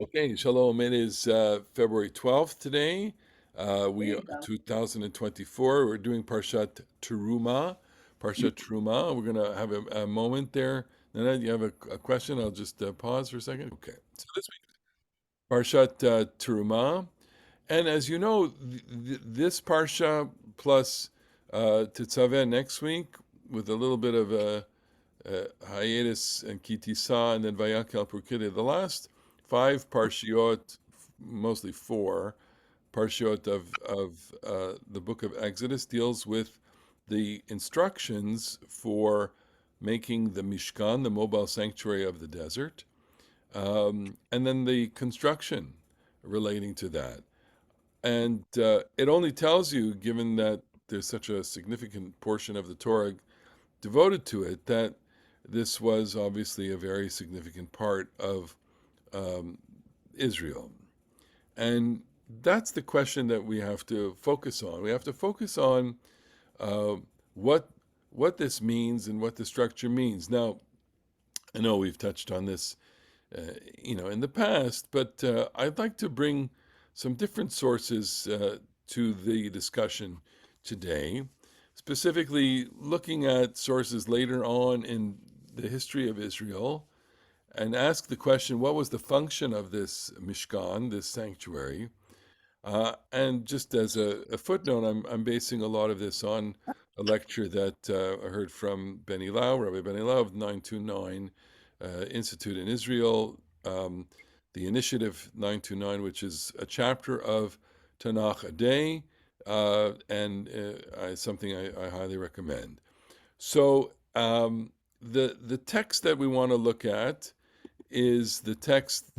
Okay, shalom. It is February 12th today. There We you go. 2024. We're doing Parshat Terumah. Parshat Terumah. We're going to have a moment there. Nana, you have a question? I'll just pause for a second. Okay. So this week, Parshat Terumah. And as you know, this Parsha plus Tetzaveh next week with a little bit of a hiatus and Kitisa, and then Vayakel Purkide. The last five parshiot, mostly four parshiot of the book of Exodus, deals with the instructions for making the Mishkan, the mobile sanctuary of the desert, and then the construction relating to that. And it only tells you, given that there's such a significant portion of the Torah devoted to it, that this was obviously a very significant part of um, Israel. And that's the question that we have to focus on. We have to focus on uh, what what this means and what the structure means. Now, I know we've touched on this, in the past, but I'd like to bring some different sources to the discussion today, specifically looking at sources later on in the history of Israel and ask the question, what was the function of this Mishkan, this sanctuary? And just as a footnote, I'm basing a lot of this on a lecture that I heard from Benny Lau, Rabbi Benny Lau of 929 Institute in Israel, the Initiative 929, which is a chapter of Tanakh a day, and something I highly recommend. So the text that we want to look at is the text,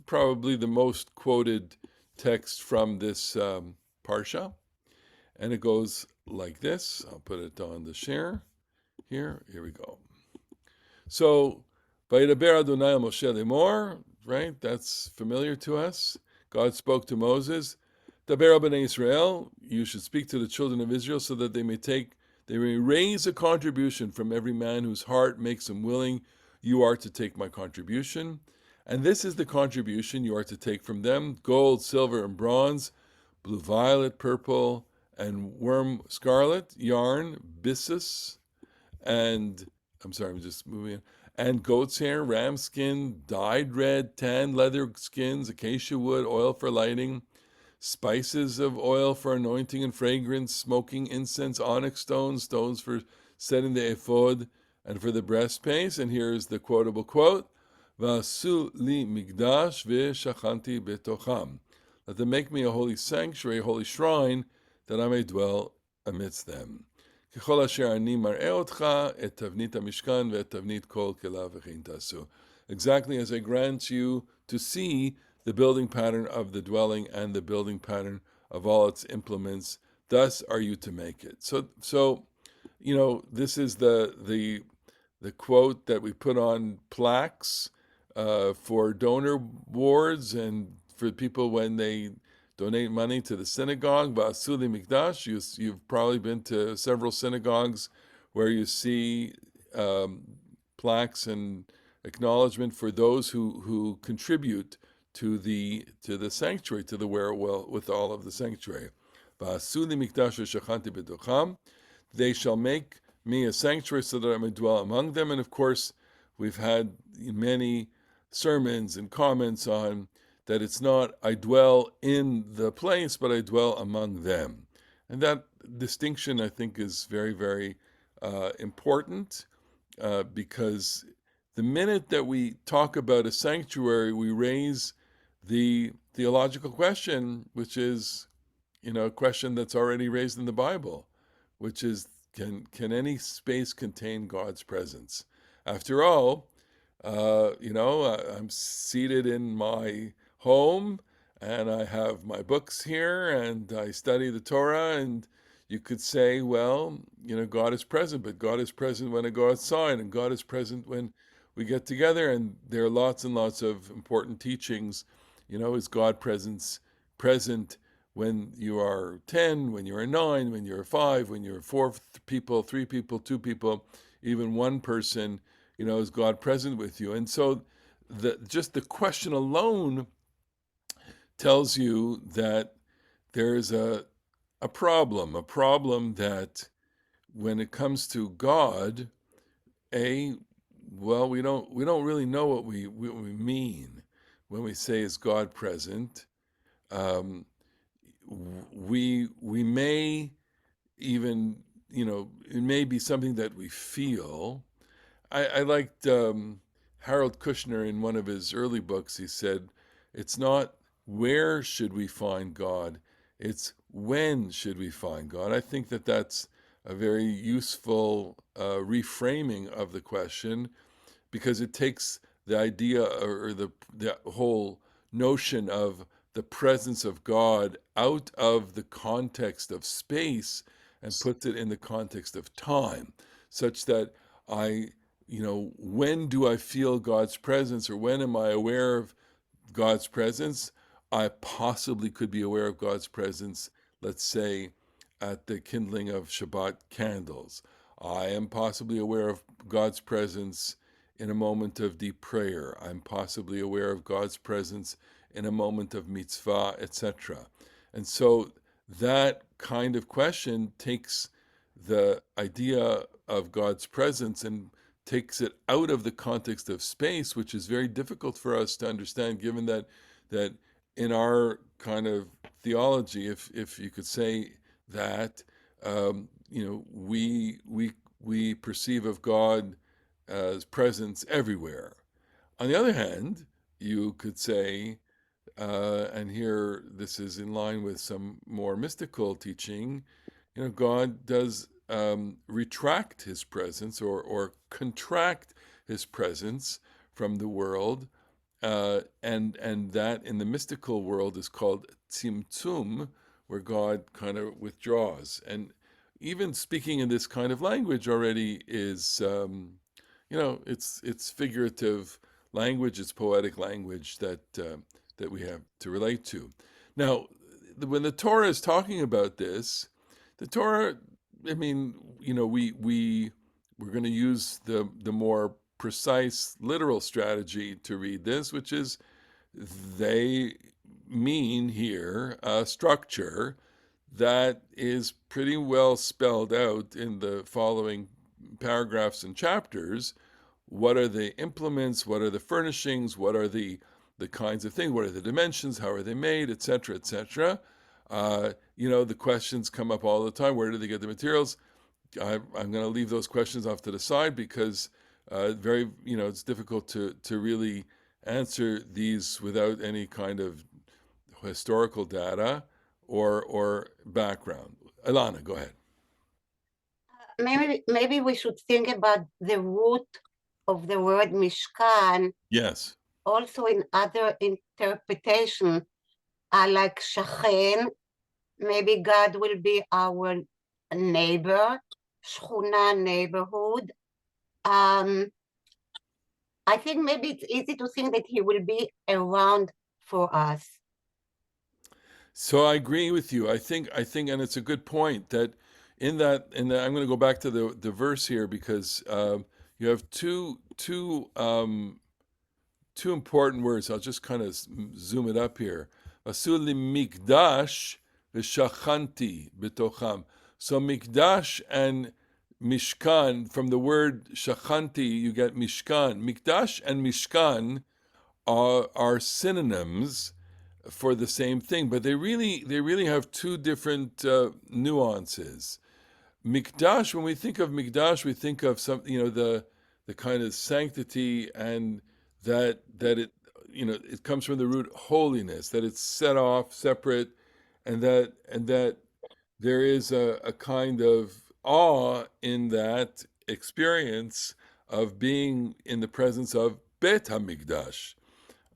probably the most quoted text from this parsha, and it goes like this. I'll put it on the share here. Here we go. So, Vayidaber Adonai Moshe lemor, right? That's familiar to us. God spoke to Moses. Daber b'nei Israel, you should speak to the children of Israel so that they may raise a contribution from every man whose heart makes him willing. You are to take my contribution. And this is the contribution you are to take from them: gold, silver, and bronze, blue violet, purple, and worm scarlet, yarn, byssus, and I'm sorry, I'm just moving on. And goat's hair, ram skin, dyed red, tan leather skins, acacia wood, oil for lighting, spices of oil for anointing and fragrance, smoking incense, onyx stones, stones for setting the ephod and for the breastpiece. And here's the quotable quote: "Vasu li migdash ve'shachanti betocham." Let them make me a holy sanctuary, a holy shrine, that I may dwell amidst them. ככל אשר אני מראה אותך את תבנית המשכן ואת תבנית כל כליו וכן תעשו. Exactly as I grant you to see the building pattern of the dwelling and the building pattern of all its implements, thus are you to make it. So this is the quote that we put on plaques for donor boards and for people when they donate money to the synagogue. Ba'asuli Mikdash. You've probably been to several synagogues where you see um, plaques and acknowledgement for those who contribute to the sanctuary, to the wherewell with all of the sanctuary. Ba'asuli Mikdash v'shachanti b'tocham. They shall make me a sanctuary so that I may dwell among them. And of course, we've had many sermons and comments on that it's not I dwell in the place, but I dwell among them. And that distinction, I think, is very, very important because the minute that we talk about a sanctuary, we raise the theological question, which is, a question that's already raised in the Bible, which is, can any space contain God's presence? After all, I'm seated in my home and I have my books here and I study the Torah, and you could say, well, God is present, but God is present when I go outside, and God is present when we get together, and there are lots and lots of important teachings. Is God present when you are 10, when you are 9, when you're 5, when you're 4 people, 3 people, 2 people, even one person, is God present with you? And so just the question alone tells you that there's a problem that when it comes to God, a well, we don't really know what we mean when we say is God present. Um, we may even, it may be something that we feel. I liked Harold Kushner in one of his early books. He said, "It's not where should we find God, it's when should we find God." I think that that's a very useful reframing of the question, because it takes the idea, or the whole notion of the presence of God out of the context of space and puts it in the context of time, such that I, when do I feel God's presence, or when am I aware of God's presence? I possibly could be aware of God's presence, let's say, at the kindling of Shabbat candles. I am possibly aware of God's presence in a moment of deep prayer. I'm possibly aware of God's presence in a moment of mitzvah, etc. And so that kind of question takes the idea of God's presence and takes it out of the context of space, which is very difficult for us to understand, given that in our kind of theology, if you could say that, we perceive of God as presence everywhere. On the other hand, you could say, and here this is in line with some more mystical teaching, God does retract his presence, or contract his presence from the world, and that in the mystical world is called tzimtzum, where God kind of withdraws. And even speaking in this kind of language already is, it's figurative language, it's poetic language that we have to relate to. Now, when the Torah is talking about this, the Torah, I mean, we're going to use the more precise literal strategy to read this, which is they mean here a structure that is pretty well spelled out in the following paragraphs and chapters. What are the implements? What are the furnishings? What are the kinds of things? What are the dimensions? How are they made? Etc. Etc. The questions come up all the time. Where do they get the materials? I'm going to leave those questions off to the side, because it's difficult to really answer these without any kind of historical data or background. Ilana, go ahead. Maybe we should think about the root of the word Mishkan Yes. also in other interpretation, like Shachen. Maybe God will be our neighbor, Shchuna, neighborhood. I think maybe it's easy to think that he will be around for us. So I agree with you. I think, and it's a good point that I'm going to go back to the verse here, because you have two important words. I'll just kind of zoom it up here. Asuli mikdash v'shachanti betocham. So mikdash and mishkan, from the word shachanti, you get mishkan. Mikdash and mishkan are synonyms for the same thing, but they really have two different nuances. Mikdash, when we think of Mikdash, we think of some, the kind of sanctity, and that it comes from the root holiness, that it's set off, separate, and that there is a kind of awe in that experience of being in the presence of Bet Hamikdash.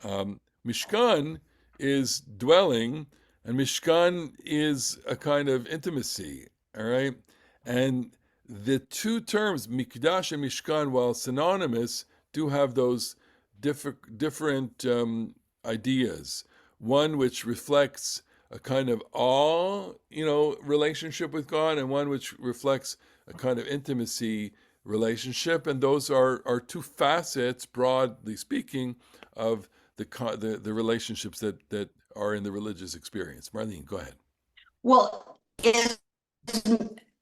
Mishkan is dwelling, and Mishkan is a kind of intimacy. All right, and the two terms Mikdash and Mishkan, while synonymous, do have those different ideas. One which reflects a kind of awe, relationship with God, and one which reflects a kind of intimacy relationship. And those are two facets, broadly speaking, of the relationships that are in the religious experience. Marlene, go ahead. Well, is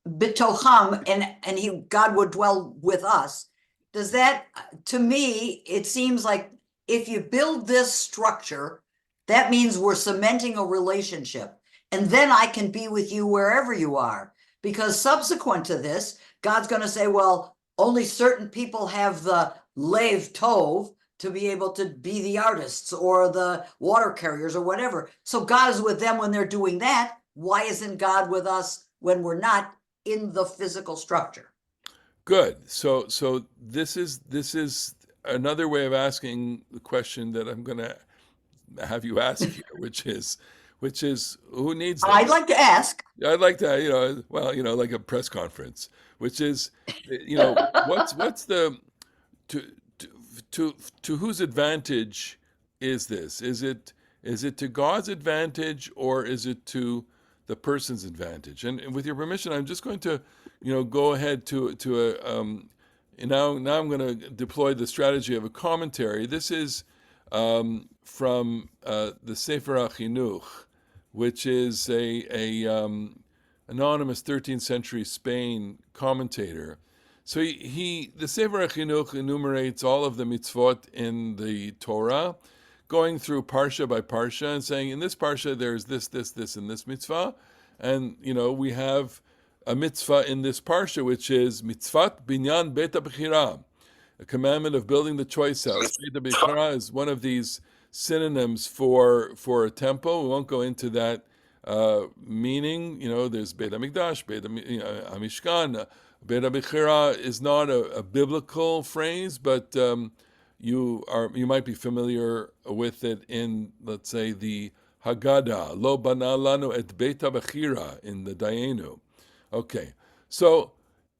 bitocham, and God would dwell with us. Does that, to me, it seems like if you build this structure, that means we're cementing a relationship. And then I can be with you wherever you are. Because subsequent to this, God's going to say, well, only certain people have the lev tov to be able to be the artists or the water carriers or whatever. So God is with them when they're doing that. Why isn't God with us when we're not in the physical structure? Good. So this is another way of asking the question that I'm going to have you ask here, which is who needs I'd this? like to ask. I'd like to, well, like a press conference, which is, what's the to to to whose advantage is this? Is it to God's advantage, or is it to the person's advantage? And with your permission, I'm just going to, go ahead to a now I'm going to deploy the strategy of a commentary. This is from the Sefer HaChinuch, which is a anonymous 13th century Spain commentator. So the Sefer HaChinuch enumerates all of the mitzvot in the Torah, going through parsha by parsha and saying, in this parsha there's this, and this mitzvah, and we have a mitzvah in this parsha which is mitzvat binyan beit bechira, a commandment of building the choice house. Beit bechira is one of these synonyms for a temple. We won't go into that meaning. There's Beit HaMikdash, Beit HaMishkan. Beit HaBechira is not a biblical phrase, but you might be familiar with it in, let's say, the Haggadah, Lo bana lanu et Beit HaBechira in the Dayenu. Okay, so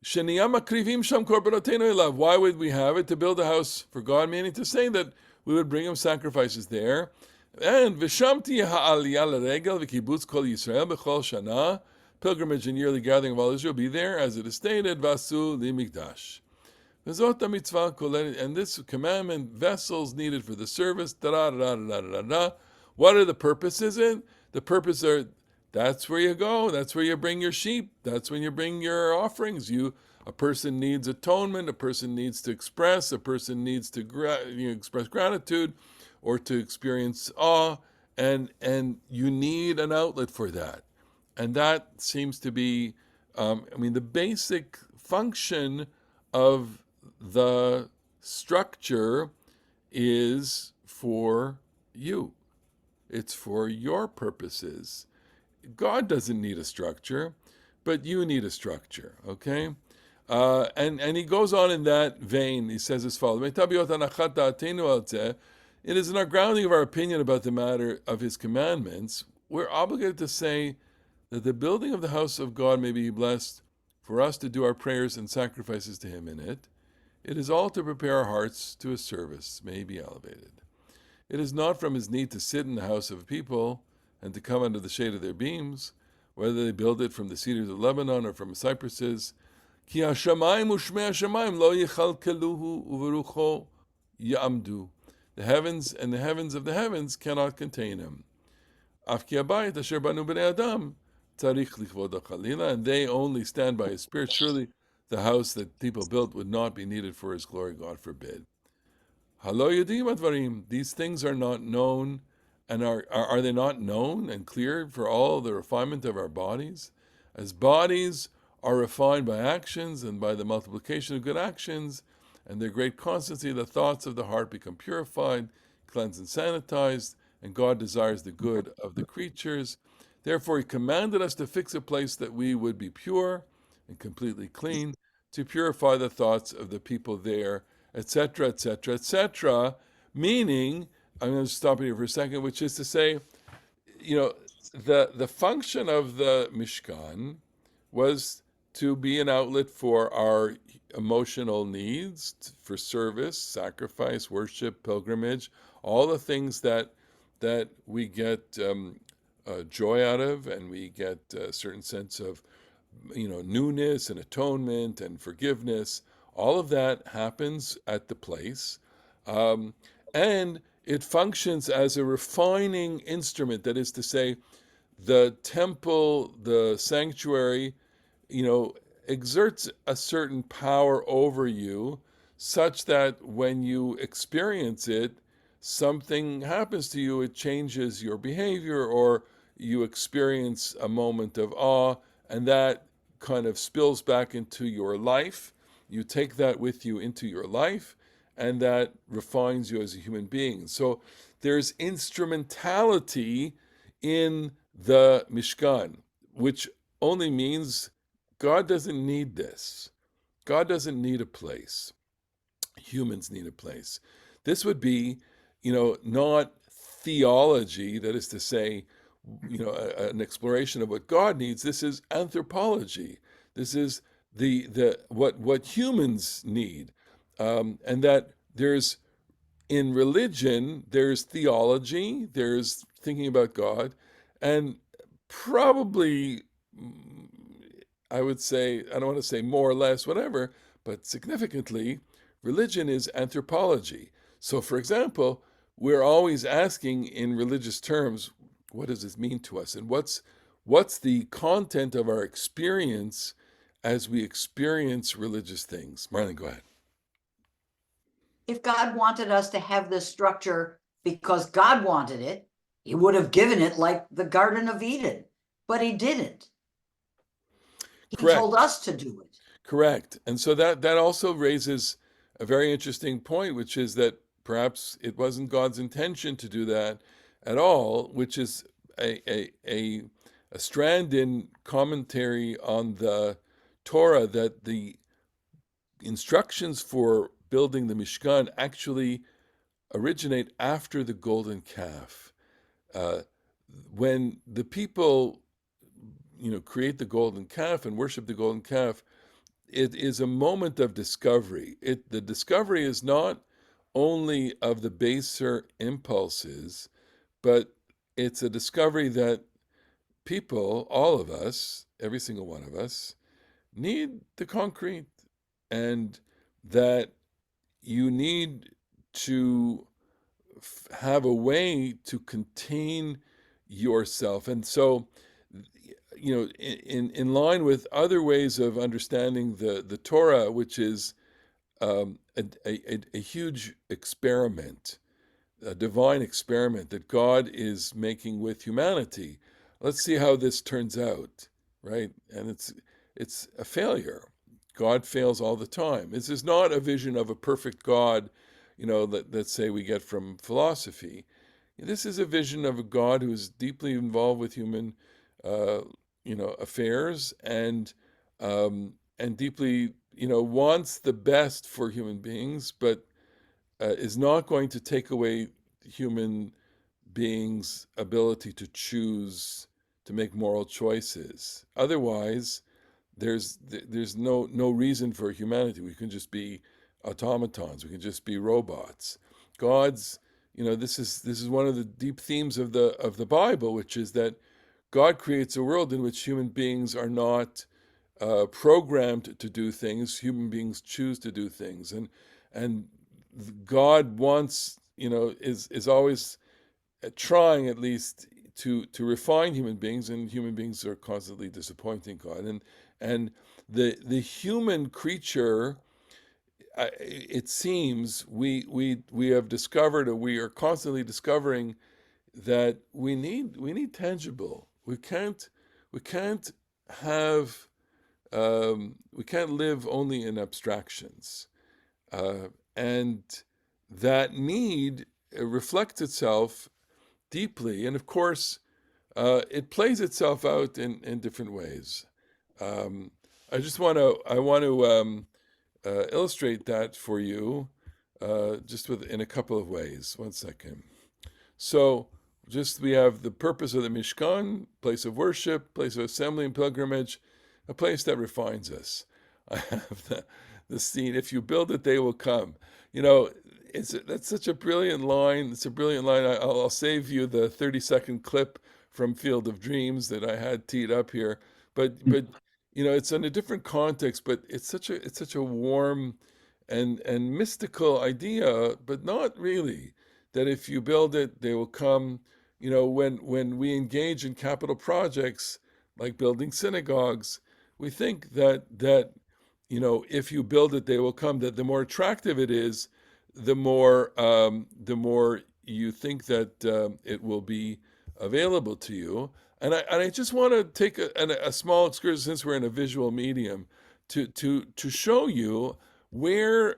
Sheniyam makrivim sham korbanotenu elav. Why would we have it? To build a house for God, meaning to say that we would bring him sacrifices there. And v'shamti ha'aliyah l'regel v'kibbutz kol Yisrael b'chol shana, pilgrimage and yearly gathering of all Israel, be there, as it is stated, vasu limikdash. V'zot mitzvah kolet, and this commandment, vessels needed for the service, da da da da da da da. What are the purposes in? The purpose are, that's where you go, that's where you bring your sheep, that's when you bring your offerings. A person needs atonement, a person needs to express, a person needs to express gratitude, or to experience awe, and you need an outlet for that. And that seems to be, the basic function of the structure is for you. It's for your purposes. God doesn't need a structure, but you need a structure, okay? And he goes on in that vein. He says as follows: it is in our grounding of our opinion about the matter of his commandments, we're obligated to say that the building of the house of God may be blessed, for us to do our prayers and sacrifices to him in it. It is all to prepare our hearts to his service, may he be elevated. It is not from his need to sit in the house of people and to come under the shade of their beams, whether they build it from the cedars of Lebanon or from cypresses. Ki hashamayim ushmei hashamayim lo yichalkeluhu uverucho yamdu. The heavens and the heavens of the heavens cannot contain him. Afki abayit asher banu bnei adam tzarich lichvodo chalila, and they only stand by his spirit. Surely the house that people built would not be needed for his glory, God forbid. Halo yadim advarim, these things are not known, and are they not known and clear for all the refinement of our bodies? As bodies are refined by actions and by the multiplication of good actions, and their great constancy, the thoughts of the heart become purified, cleansed, and sanitized, and God desires the good of the creatures. Therefore, he commanded us to fix a place that we would be pure and completely clean, to purify the thoughts of the people there, etc., etc., etc. Meaning, I'm going to stop here for a second, which is to say, the function of the Mishkan was to be an outlet for our emotional needs, for service, sacrifice, worship, pilgrimage, all the things that we get joy out of, and we get a certain sense of newness and atonement and forgiveness. All of that happens at the place, and it functions as a refining instrument. That is to say, the temple, the sanctuary, you know, exerts a certain power over you such that when you experience it, something happens to you, it changes your behavior, or you experience a moment of awe, and that kind of spills back into your life. You take that with you into your life, and that refines you as a human being. So there's instrumentality in the Mishkan, which only means God doesn't need this. God doesn't need a place. Humans need a place. This would be, not theology, that is to say, an exploration of what God needs. This is anthropology. This is the what humans need, and that there's in religion, there's theology, there's thinking about God, and probably, I would say, I don't want to say more or less, whatever, but significantly, religion is anthropology. So, for example, we're always asking in religious terms, what does this mean to us? And what's the content of our experience as we experience religious things? Marlene, go ahead. If God wanted us to have this structure because God wanted it, he would have given it like the Garden of Eden, but he didn't. He Correct. told us to do it. Correct. And so that also raises a very interesting point, which is that perhaps it wasn't God's intention to do that at all, which is a strand in commentary on the Torah, that the instructions for building the Mishkan actually originate after the golden calf. Uh, when the people, create the golden calf and worship the golden calf, it is a moment of discovery. The discovery is not only of the baser impulses, but it's a discovery that people, all of us, every single one of us, need the concrete, and that you need to have a way to contain yourself. And so, in line with other ways of understanding the Torah, which is a huge experiment, a divine experiment that God is making with humanity. Let's see how this turns out, right? And it's a failure. God fails all the time. This is not a vision of a perfect God, let's say we get from philosophy. This is a vision of a God who is deeply involved with human, affairs, and deeply, wants the best for human beings, but is not going to take away human beings' ability to choose, to make moral choices. Otherwise, there's no reason for humanity. We can just be automatons. We can just be robots. God's, this is one of the deep themes of the Bible, which is that God creates a world in which human beings are not programmed to do things. Human beings choose to do things, and God wants, is always trying at least to refine human beings, and human beings are constantly disappointing God. And the human creature, it seems we have discovered, or we are constantly discovering, that we need tangible. We can't have we can't live only in abstractions, and that need reflects itself deeply, and of course, it plays itself out in different ways. Um, I want to illustrate that for you, just in a couple of ways. One second. So, just we have the purpose of the Mishkan, place of worship, place of assembly and pilgrimage, a place that refines us. I have the scene, if you build it, they will come. You know, that's such a brilliant line. It's a brilliant line. I'll save you the 30-second clip from Field of Dreams that I had teed up here. But it's in a different context, but it's such a warm and mystical idea, but not really. that if you build it, they will come. When we engage in capital projects like building synagogues, we think that if you build it, they will come. That the more attractive it is, the more you think that it will be available to you. And I just want to take a small excursion, since we're in a visual medium, to show you where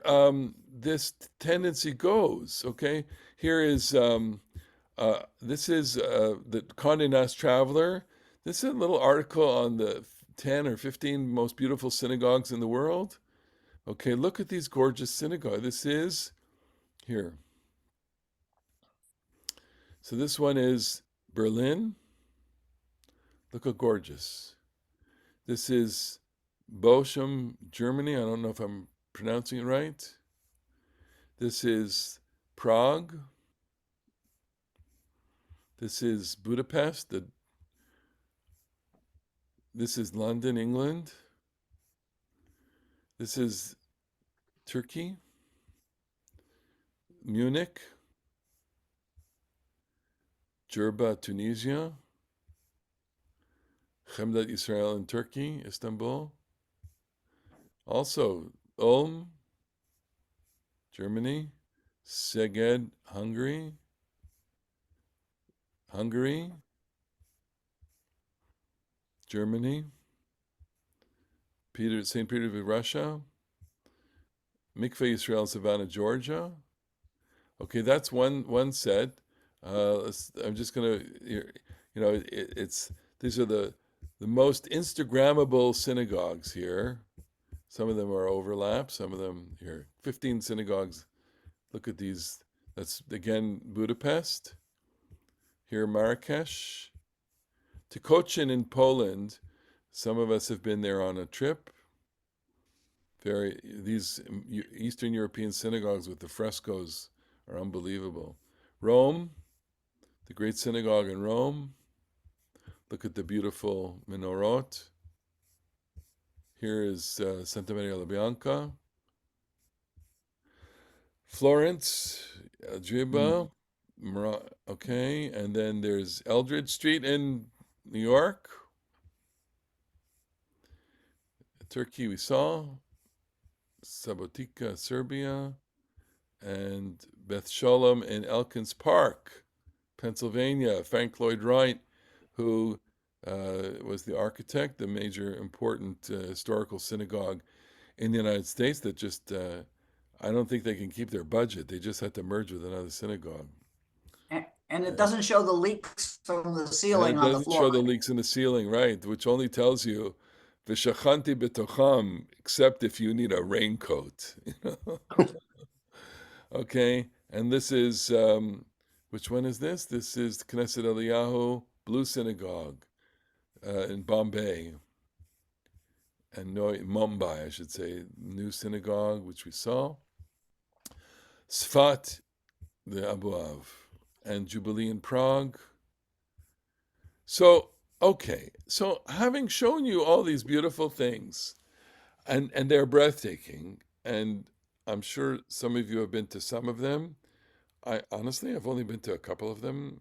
this tendency goes. Okay, here is this is the Condé Nast Traveler. This is a little article on the 10 or 15 most beautiful synagogues in the world. Okay, look at these gorgeous synagogues. This is here. So this one is Berlin. Look how gorgeous. This is Bochum, Germany. I don't know if I'm pronouncing it right. This is Prague. This is Budapest. This is London, England. This is Turkey, Munich, Jerba, Tunisia, Chemdet Israel in Turkey, Istanbul. Also, Ulm, Germany, Szeged, Hungary, Germany, St. Petersburg, Russia, Mikveh Yisrael, Savannah, Georgia. Okay, that's one set. I'm just gonna, it's these are the most Instagrammable synagogues here. Some of them are overlap. Some of them here. 15 synagogues. Look at these. That's again Budapest. Here Marrakesh. Tikocin in Poland. Some of us have been there on a trip. These Eastern European synagogues with the frescoes are unbelievable. Rome, the great synagogue in Rome. Look at the beautiful menorot. Here is Santa Maria la Bianca. Florence, Algeba. Okay, and then there's Eldridge Street in New York. Turkey we saw. Sabotica, Serbia. And Beth Sholem in Elkins Park, Pennsylvania. Frank Lloyd Wright, who was the architect, the major important historical synagogue in the United States that just, I don't think they can keep their budget. They just had to merge with another synagogue. And it doesn't show the leaks from the And ceiling it on the doesn't show the floor. leaks in the ceiling, right? Which only tells you, V'shachanti b'tocham, except if you need a raincoat. Okay, and this is, which one is this? This is Knesset Eliyahu Blue Synagogue in Bombay, and Mumbai, I should say, new synagogue, which we saw. Sfat, the Abu Av, and Jubilee in Prague. So, okay, so having shown you all these beautiful things, and they're breathtaking, and I'm sure some of you have been to some of them. I honestly, I've only been to a couple of them,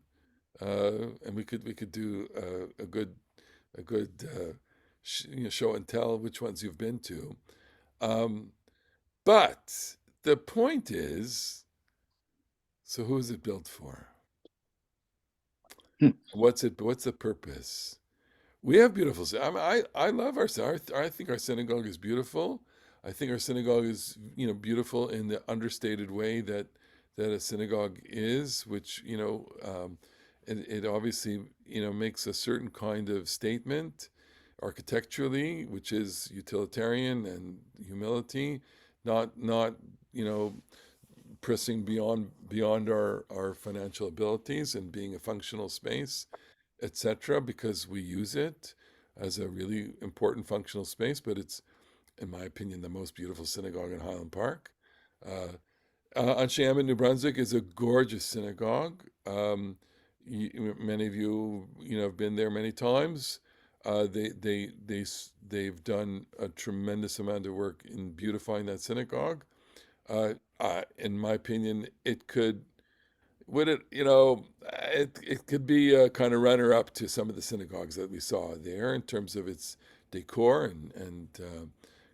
and we could do a good show and tell which ones you've been to. But the point is, so who is it built for? What's the purpose? We have beautiful. I love our. I think our synagogue is beautiful. I think our synagogue is beautiful in the understated way that a synagogue is, which it obviously makes a certain kind of statement architecturally, which is utilitarian and humility, not pressing beyond our financial abilities and being a functional space, etc., because we use it as a really important functional space. But it's, in my opinion, the most beautiful synagogue in Highland Park. Anshe Em in New Brunswick is a gorgeous synagogue. Many of you, have been there many times. They've done a tremendous amount of work in beautifying that synagogue. In my opinion, it could, would it, it could be a kind of runner up to some of the synagogues that we saw there in terms of its decor and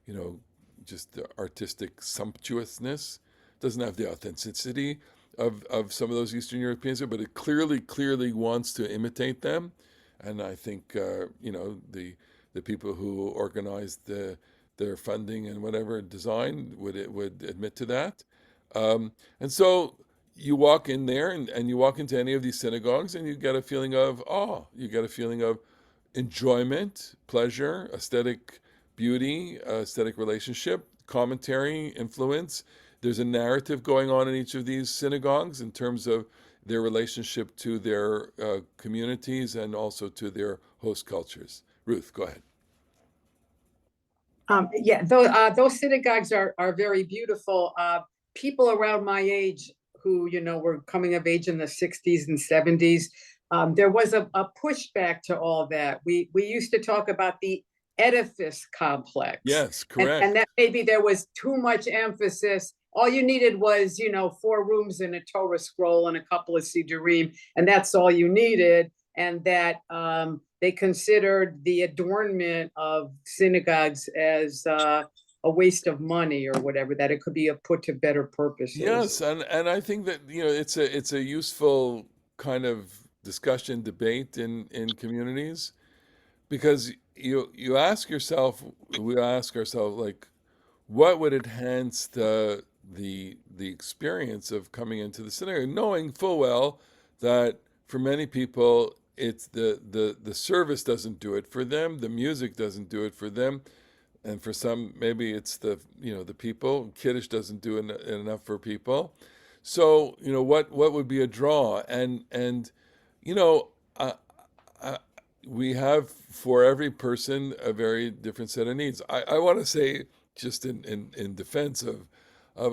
you know, just the artistic sumptuousness. Doesn't have the authenticity of some of those Eastern Europeans, but it clearly wants to imitate them. And I think, the people who organized their funding and whatever design would admit to that. And so you walk in there and you walk into any of these synagogues and you get a feeling of awe. You get a feeling of enjoyment, pleasure, aesthetic beauty, aesthetic relationship, commentary, influence. There's a narrative going on in each of these synagogues in terms of their relationship to their communities and also to their host cultures. Ruth, go ahead. Yeah, those synagogues are very beautiful. People around my age who, were coming of age in the 60s and 70s, there was a pushback to all that. We used to talk about the edifice complex, Yes, and correct. that maybe there was too much emphasis. All you needed was, 4 rooms and a Torah scroll and a couple of Sidurim, and that's all you needed. And that they considered the adornment of synagogues as a waste of money or whatever, that it could be put to better purposes. Yes, and I think that it's a useful kind of discussion debate in communities because you ask yourself, we ask ourselves, like, what would enhance the experience of coming into the synagogue, knowing full well that for many people it's the service doesn't do it for them, the music doesn't do it for them, and for some maybe it's the people. Kiddush doesn't do enough for people. So what would be a draw? And you know uh, uh, we have for every person a very different set of needs. I want to say just in defense of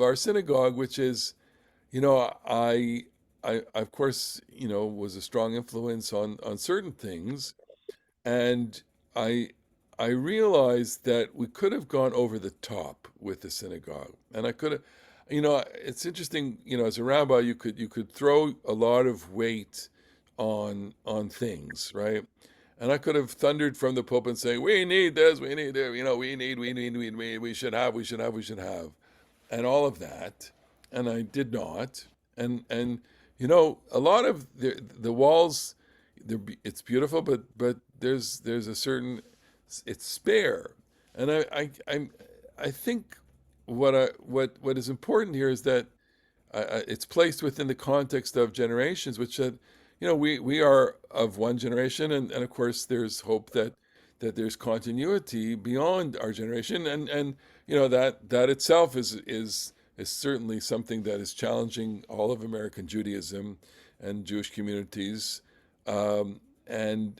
our synagogue, which is, I of course was a strong influence on certain things, and I I realized that we could have gone over the top with the synagogue, and I could have, it's interesting, as a rabbi, you could throw a lot of weight on things, right? And I could have thundered from the pulpit saying, "We need this, we need it, we should have, we should have," and all of that, and I did not. And a lot of the walls, it's beautiful, but there's a certain, it's spare, and I think what is important here is that it's placed within the context of generations, which said, we are of one generation, and of course there's hope that there's continuity beyond our generation, and that itself is certainly something that is challenging all of American Judaism and Jewish communities, and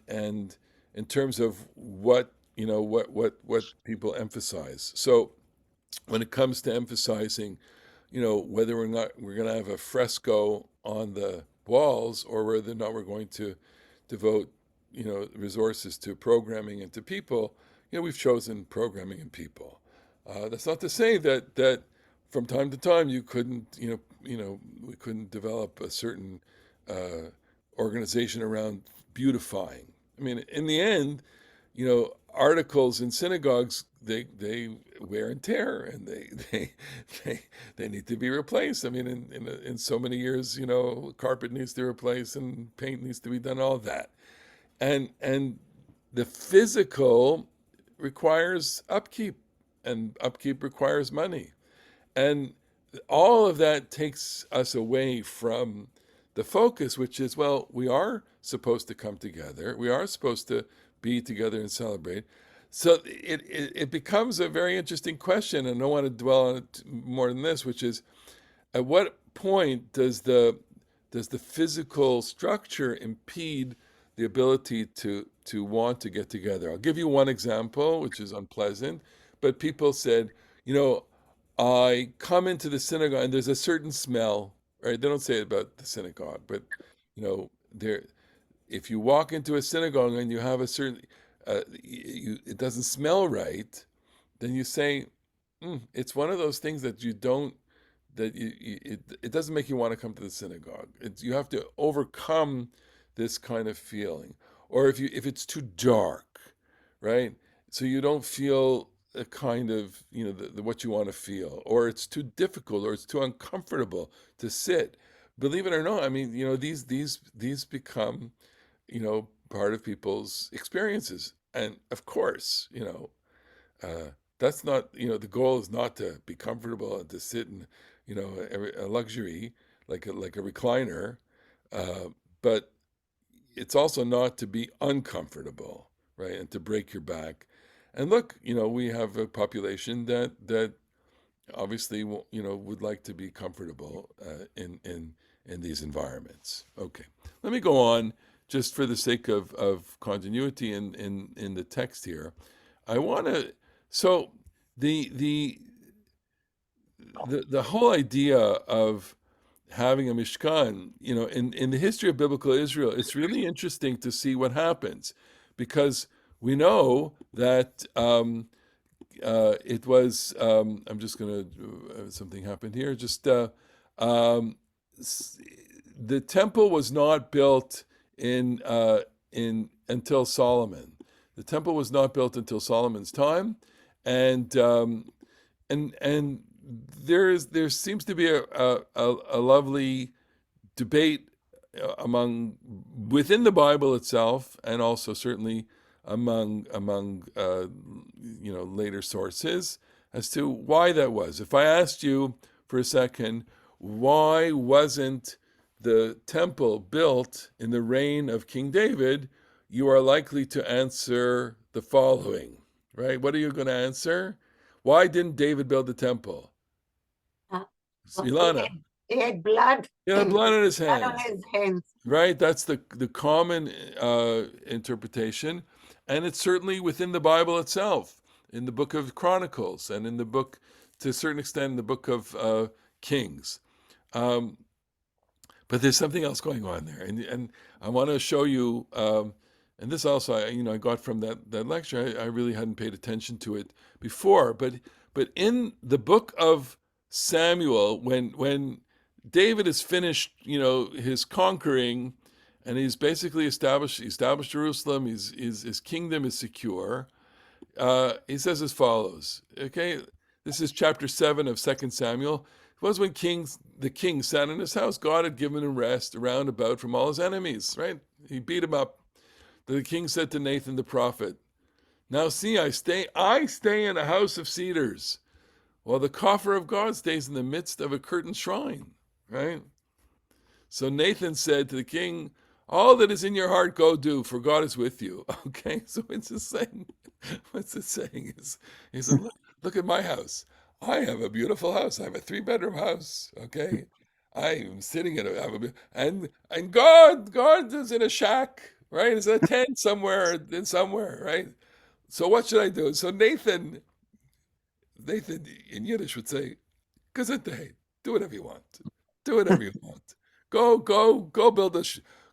in terms of what people emphasize. So when it comes to emphasizing, whether or not we're going to have a fresco on the walls or whether or not we're going to devote, resources to programming and to people, we've chosen programming and people. That's not to say that from time to time you couldn't, we couldn't develop a certain organization around beautifying. I mean, in the end, articles in synagogues, they wear and tear, and they they need to be replaced. I mean, in so many years, carpet needs to be replaced and paint needs to be done, all of that, and the physical requires upkeep, and upkeep requires money, and all of that takes us away from the focus, which is, well, we are supposed to come together. We are supposed to be together and celebrate. So it becomes a very interesting question, and I don't want to dwell on it more than this, which is, at what point does the physical structure impede the ability to want to get together? I'll give you one example, which is unpleasant, but people said, I come into the synagogue and there's a certain smell, right? They don't say it about the synagogue, but there, if you walk into a synagogue and you have a certain, it doesn't smell right, then you say, it's one of those things that you don't it doesn't make you want to come to the synagogue. You have to overcome this kind of feeling, or if it's too dark, right? So you don't feel a kind of what you want to feel, or it's too difficult, or it's too uncomfortable to sit. Believe it or not, I mean, these become part of people's experiences, and of course, that's not, the goal is not to be comfortable and to sit in, a luxury like a recliner, but it's also not to be uncomfortable, right? And to break your back. And look, we have a population that obviously, would like to be comfortable in these environments. Okay, let me go on just for the sake of continuity in the text here. I want to. So the the whole idea of having a Mishkan, in the history of biblical Israel, it's really interesting to see what happens, because we know that it was. I'm just going to. Something happened here. Just um, the temple was not built in until Solomon. The temple was not built until Solomon's time, and and there seems to be a lovely debate within the Bible itself, and also certainly among later sources, as to why that was. If I asked you for a second, why wasn't the temple built in the reign of King David, you are likely to answer the following, right? What are you going to answer? Why didn't David build the temple? Uh, Ilana. he had blood. He had blood on his Blood on hands. his hands. Right? That's the common interpretation. And it's certainly within the Bible itself, in the book of Chronicles, and in the book, to a certain extent, in the book of Kings. But there's something else going on there. And I want to show you, and this also, I got from that lecture. I really hadn't paid attention to it before. But in the book of Samuel, when David has finished, his conquering, and he's basically established Jerusalem. His kingdom is secure. He says as follows. Okay, this is chapter 7 of 2 Samuel. It was when the king sat in his house. God had given him rest around about from all his enemies. Right? He beat him up. The king said to Nathan the prophet, "Now see, I stay in a house of cedars, while the coffer of God stays in the midst of a curtained shrine." Right? So Nathan said to the king, "All that is in your heart, go do, for God is with you." Okay, so it's the saying. What's it saying? He said, look at my house. I have a beautiful house. I have a 3-bedroom house. Okay, I'm sitting in and God is in a shack, right? It's a tent somewhere, right? So what should I do? So Nathan in Yiddish would say, "Gesundheit, do whatever you want. Do whatever you want. Go build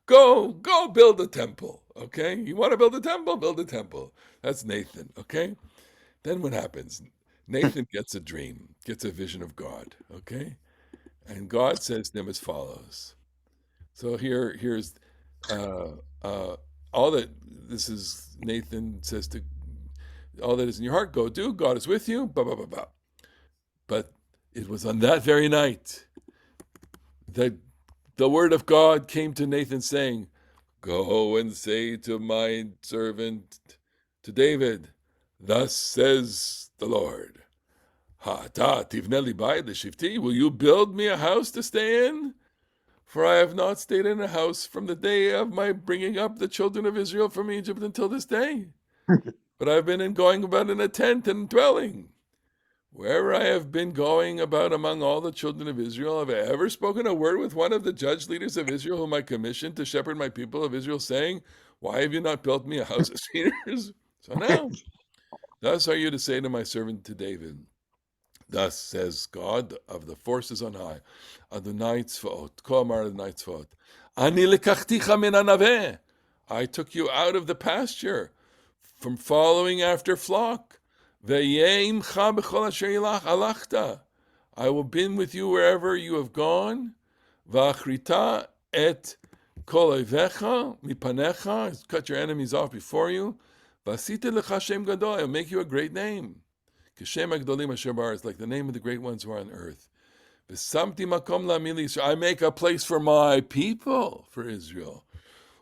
go build a temple. Okay, you want to build a temple? Build a temple." That's Nathan. Okay. Then what happens? Nathan gets a dream, gets a vision of God. Okay, and God says to him as follows. So here's all that. This is Nathan says to all that is in your heart. Go do. God is with you. Blah blah blah blah. But it was on that very night that the word of God came to Nathan saying, "Go and say to my servant, to David, thus says the Lord, will you build me a house to stay in? For I have not stayed in a house from the day of my bringing up the children of Israel from Egypt until this day. But I've been going about in a tent and dwelling. Wherever I have been going about among all the children of Israel, have I ever spoken a word with one of the judge leaders of Israel whom I commissioned to shepherd my people of Israel, saying, why have you not built me a house of cedars? So now, thus are you to say to my servant to David, thus says God of the forces on high, Adonai Tzvaot, Ko Amar Adonai Tzvaot, Ani lekachticha min hanaveh. I took you out of the pasture from following after flock. I I will be with you wherever you have gone. V'achrita et kol oivecha mipanecha. Cut your enemies off before you. V'asita lecha shem gadol. I'll make you a great name. Kishem agdolim asher ba'aretz, like the name of the great ones who are on earth. V'samti makom la'amili. I make a place for my people, for Israel.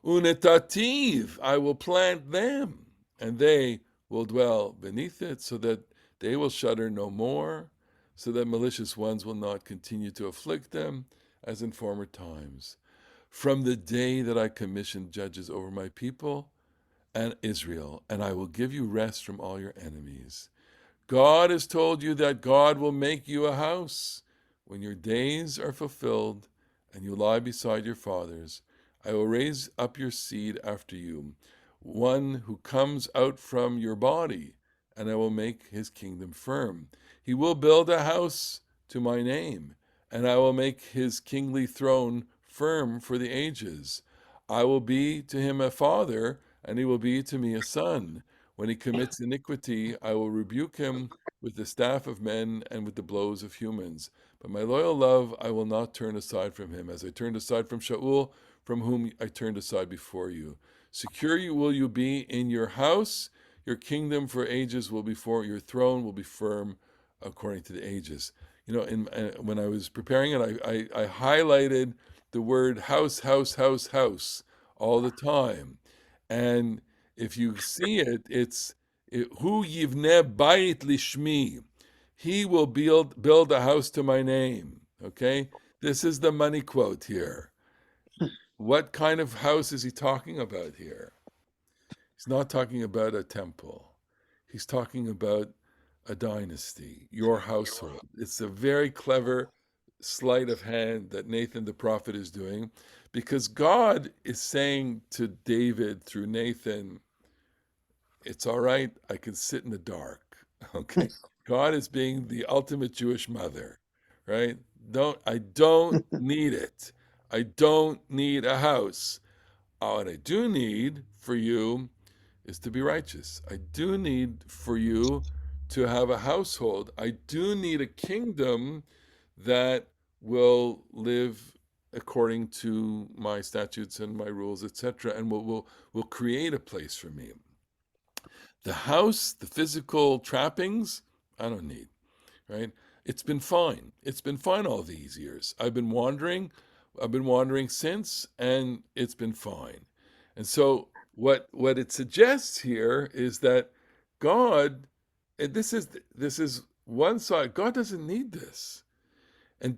Unetativ, I will plant them, and they will dwell beneath it, so that they will shudder no more, so that malicious ones will not continue to afflict them, as in former times. From the day that I commissioned judges over my people and Israel, and I will give you rest from all your enemies. God has told you that God will make you a house. When your days are fulfilled and you lie beside your fathers, I will raise up your seed after you, one who comes out from your body, and I will make his kingdom firm. He will build a house to my name, and I will make his kingly throne firm for the ages. I will be to him a father, and he will be to me a son. When he commits iniquity, I will rebuke him with the staff of men and with the blows of humans. But my loyal love I will not turn aside from him, as I turned aside from Shaul, from whom I turned aside before you. Secure you will you be in your house. Your kingdom for ages will be for your throne will be firm according to the ages. When I was preparing it, I highlighted the word house, house, house, house all the time. And if you see it, Hu yivneh bayit lishmi. He will build a house to my name. Okay? This is the money quote here. What kind of house is he talking about here? He's not talking about a temple. He's talking about a dynasty, your household. It's a very clever sleight of hand that Nathan the prophet is doing, because God is saying to David through Nathan, it's all right, I can sit in the dark. Okay. God is being the ultimate Jewish mother, right? I don't need it. I don't need a house. What I do need for you is to be righteous. I do need for you to have a household. I do need a kingdom that will live according to my statutes and my rules, etc., and will create a place for me. The house, the physical trappings, I don't need, right? It's been fine. It's been fine all these years. I've been wandering since, and it's been fine. And so what it suggests here is that God, and this is one side, God doesn't need this. And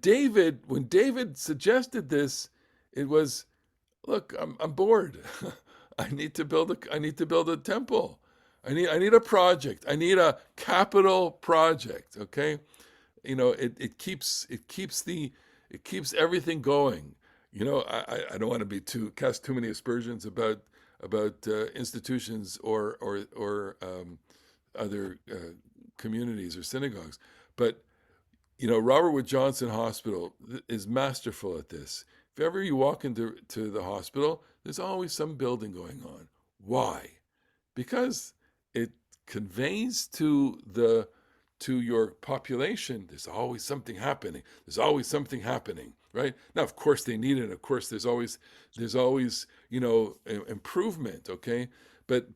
when David suggested this, it was, look, I'm bored. I need to build a temple. I need a project. I need a capital project. Okay, it keeps everything going. I don't want to cast too many aspersions about institutions or other communities or synagogues, but Robert Wood Johnson Hospital is masterful at this. If ever you walk into the hospital, there's always some building going on. Why? Because it conveys to your population, there's always something happening. There's always something happening, right? Now, of course, they need it. Of course, there's always improvement. Okay, but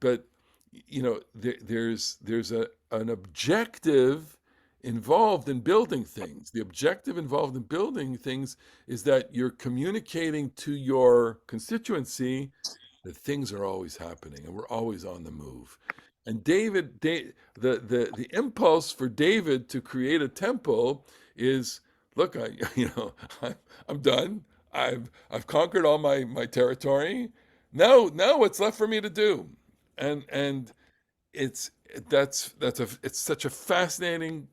there's an objective involved in building things. The objective involved in building things is that you're communicating to your constituency that things are always happening and we're always on the move. And the impulse for David to create a temple is, look, I'm done. I've conquered all my territory. Now what's left for me to do? And it's such a fascinating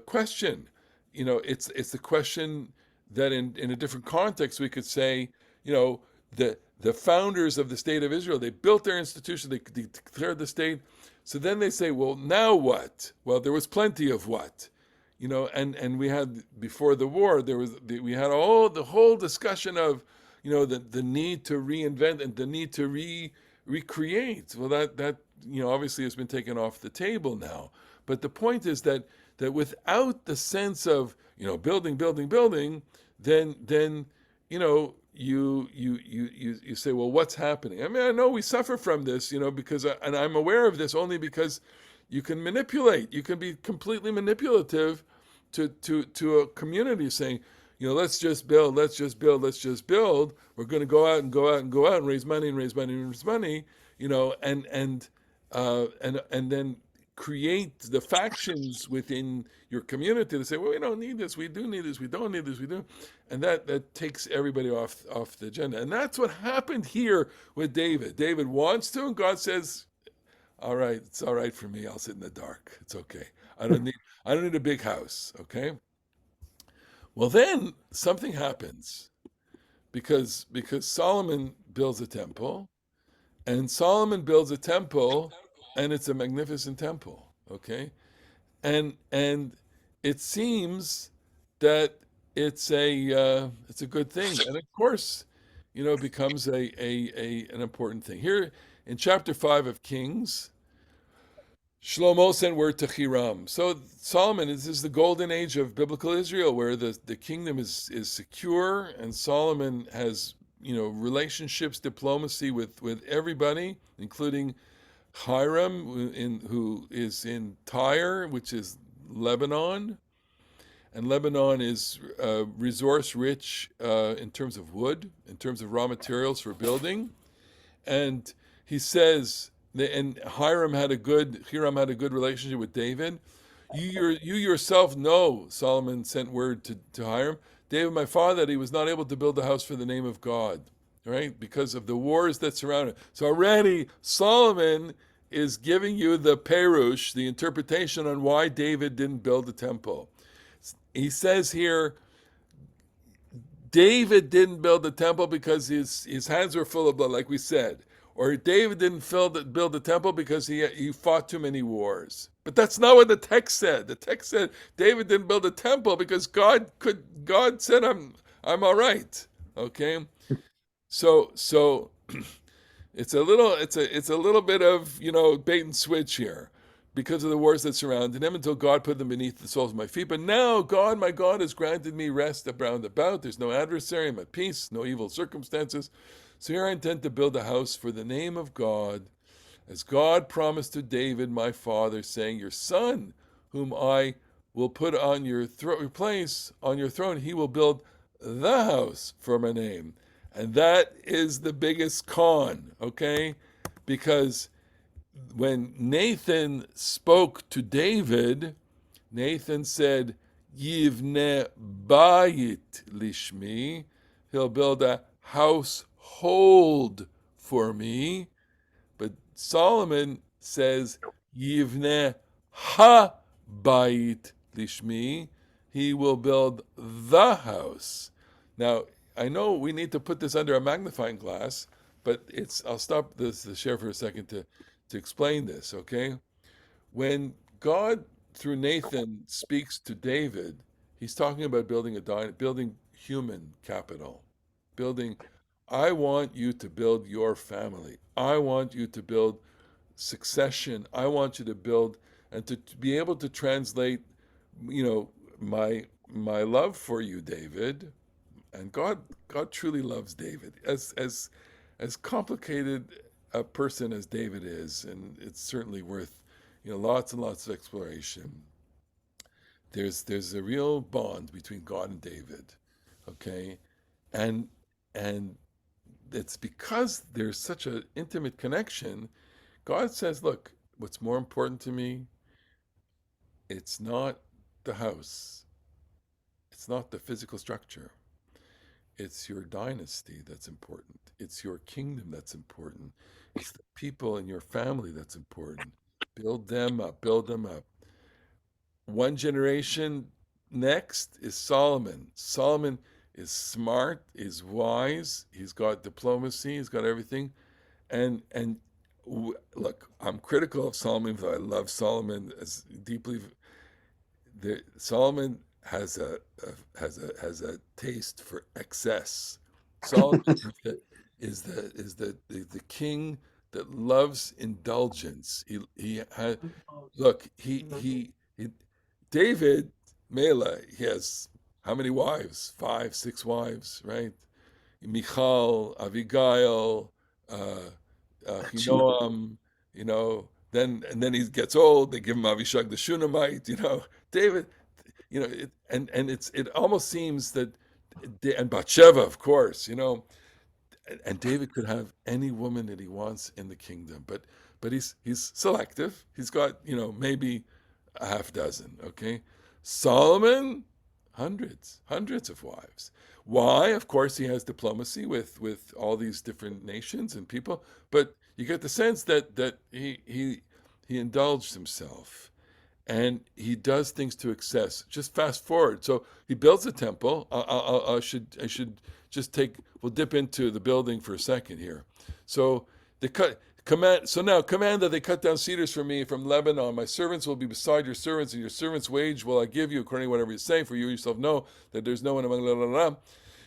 question. It's a question that in a different context we could say, the founders of the state of Israel, they built their institution, they declared the state. So then they say, well, now what? Well, there was plenty of what, and we had, before the war, we had the whole discussion of, the need to reinvent and the need to recreate. Well, that obviously has been taken off the table now. But the point is that that without the sense of, building, building, building, then you say, well, what's happening? I mean, I know we suffer from this, because and I'm aware of this only because you can manipulate. You can be completely manipulative to a community, saying, let's just build, let's just build, let's just build. We're going to go out and go out and go out and raise money and raise money and raise money, and then create the factions within your community to say, well, we don't need this, we do need this, we don't need this, we do, and that takes everybody off the agenda. And that's what happened here with David. David wants to, and God says, all right, it's all right for me. I'll sit in the dark. It's okay. I don't need a big house. Okay. Well, then something happens because Solomon builds a temple, and Solomon builds a temple, and it's a magnificent temple. Okay, and it seems that it's a good thing, and of course, it becomes an important thing here in chapter 5 of Kings. Shlomo sent word to Hiram. So Solomon is the golden age of biblical Israel, where the kingdom is secure, and Solomon has relationships, diplomacy with everybody, including Hiram, who is in Tyre, which is Lebanon, and Lebanon is resource rich in terms of wood, in terms of raw materials for building, and he says, and Hiram had a good relationship with David. You yourself know, Solomon sent word to Hiram, David, my father, that he was not able to build a house for the name of God, right? Because of the wars that surround it. So already Solomon is giving you the perush, the interpretation on why David didn't build the temple. He says here, David didn't build the temple because his hands were full of blood, like we said. Or David didn't build the temple because he fought too many wars. But that's not what the text said. The text said David didn't build the temple because God said I'm all right. Okay? So it's a little bit of bait and switch here, because of the wars that surrounded him, until God put them beneath the soles of my feet. But now God, my God, has granted me rest around about. There's no adversary. I'm at peace, no evil circumstances. So here I intend to build a house for the name of God, as God promised to David, my father, saying, your son, whom I will put on your place on your throne, he will build the house for my name. And that is the biggest con, okay? Because when Nathan spoke to David, Nathan said, Yivne bayit lishmi, he'll build a household for me. But Solomon says, Yivne ha bayit lishmi, he will build the house. Now, I know we need to put this under a magnifying glass, but I'll stop the share for a second to explain this, okay? When God, through Nathan, speaks to David, he's talking about building human capital, building. I want you to build your family. I want you to build succession. I want you to build and to be able to translate, my love for you, David. And God truly loves David. As complicated a person as David is, and it's certainly worth lots and lots of exploration. There's a real bond between God and David, okay, and and it's because there's such an intimate connection. God says, look, what's more important to me? It's not the house. It's not the physical structure. It's your dynasty that's important. It's your kingdom that's important. It's the people in your family that's important. Build them up, build them up. One generation next is Solomon. Solomon is smart, is wise, he's got diplomacy, he's got everything. And look, I'm critical of Solomon, but I love Solomon as deeply. Solomon has a taste for excess. Solomon is the king that loves indulgence. He look he David, Mela, he has how many wives? 5, 6 wives, right? Michal, Abigail, Ahinoam, then he gets old. They give him Avishag the Shunammite, David, it almost seems that, and Bathsheba, of course, and David could have any woman that he wants in the kingdom, but he's selective. He's got maybe a half dozen. Okay, Solomon, hundreds of wives. Why? Of course, he has diplomacy with all these different nations and people, but you get the sense that he indulged himself and he does things to excess. Just fast forward. So he builds a temple. I should just take. We'll dip into the building for a second here. So command that they cut down cedars for me from Lebanon. My servants will be beside your servants, and your servants' wage will I give you according to whatever you say. For you yourself know that there's no one among la.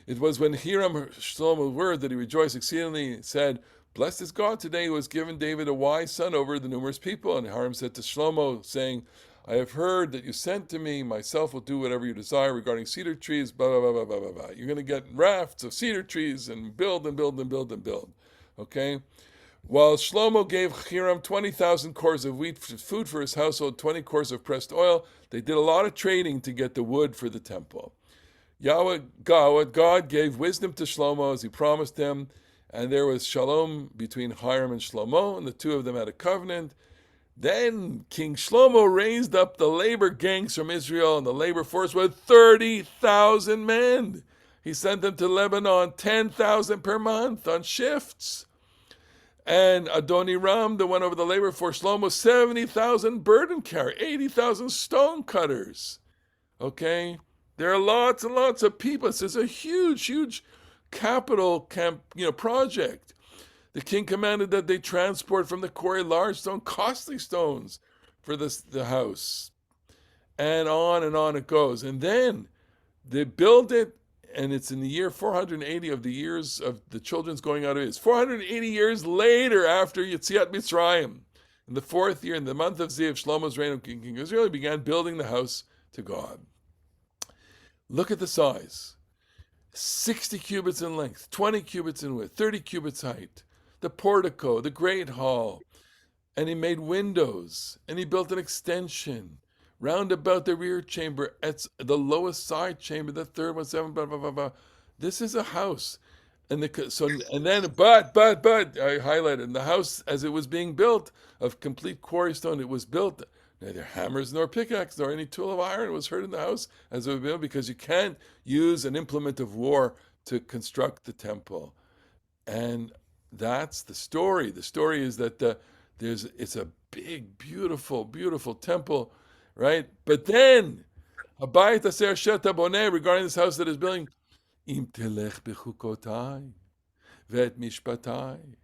It was when Hiram Shlomo word that he rejoiced exceedingly, said, "Blessed is God today who has given David a wise son over the numerous people." And Hiram said to Shlomo, saying, "I have heard that you sent to me. Myself will do whatever you desire regarding cedar trees, blah, blah, blah, blah, blah, blah. You're going to get rafts of cedar trees and build and build and build and build." Okay? While Shlomo gave Hiram 20,000 cores of wheat food for his household, 20 cores of pressed oil, they did a lot of trading to get the wood for the temple. God gave wisdom to Shlomo as he promised him, and there was shalom between Hiram and Shlomo, and the two of them had a covenant. Then King Shlomo raised up the labor gangs from Israel, and the labor force was 30,000 men. He sent them to Lebanon, 10,000 per month on shifts. And Adoniram, the one over the labor force, Shlomo, 70,000 burden carriers, 80,000 stone cutters. Okay? There are lots and lots of people. This is a huge capital project. The king commanded that they transport from the quarry large stone, costly stones for the house. And on it goes. And then they build it, and it's in the year 480 of the years of the children's going out of Israel. 480 years later, after Yetziat Mitzrayim, in the 4th year, in the month of Ziv, Shlomo's reign of King Israel, he began building the house to God. Look at the size. 60 cubits in length, 20 cubits in width, 30 cubits height. The portico, the great hall. And he made windows, and he built an extension round about the rear chamber, at the lowest side chamber, the third one, 7, blah, blah, blah, blah. This is a house. But I highlighted, in the house as it was being built of complete quarry stone, it was built neither hammers nor pickaxe nor any tool of iron was heard in the house as it was built, because you can't use an implement of war to construct the temple. And that's the story. The story is that it's a big, beautiful temple, right? But then, Habayit Aser Sheta Boneh, regarding this house that is building, Im telech bechukotai vet mishpatai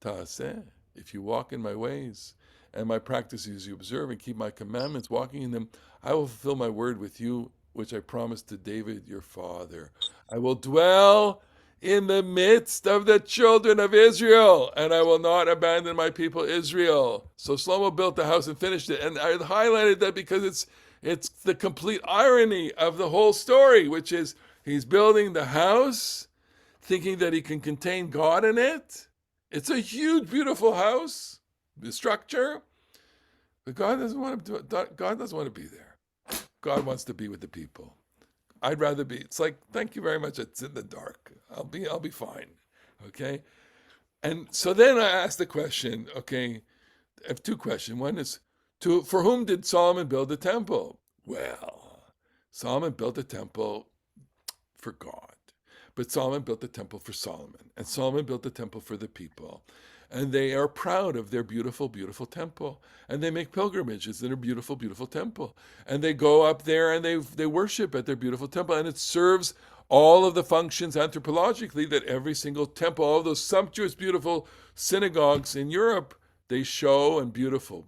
taaseh. If you walk in my ways and my practices you observe and keep my commandments, walking in them, I will fulfill my word with you, which I promised to David your father. I will dwell in the midst of the children of Israel, and I will not abandon my people Israel. So Shlomo built the house and finished it. And I highlighted that because it's the complete irony of the whole story, which is he's building the house thinking that he can contain God in it. It's a huge, beautiful house, the structure, but God doesn't want to be there. God wants to be with the people. I'd rather be. It's like, thank you very much. It's in the dark. I'll be fine. Okay. And so then I asked the question. Okay, I have two questions. One is, for whom did Solomon build the temple? Well, Solomon built the temple for God, but Solomon built the temple for Solomon, and Solomon built the temple for the people. And they are proud of their beautiful, beautiful temple. And they make pilgrimages in their beautiful, beautiful temple. And they go up there and they worship at their beautiful temple. And it serves all of the functions anthropologically that every single temple, all those sumptuous, beautiful synagogues in Europe, they show, and beautiful,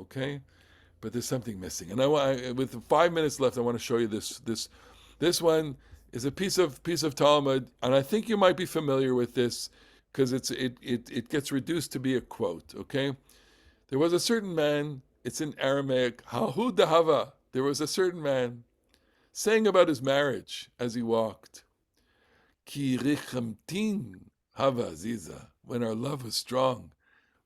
okay? But there's something missing. And with 5 minutes left, I want to show you this. This one is a piece of Talmud, and I think you might be familiar with this, because it gets reduced to be a quote, okay? There was a certain man, it's in Aramaic, Hahu Dahava, there was a certain man saying about his marriage as he walked, Ki richamtin hava aziza. When our love was strong,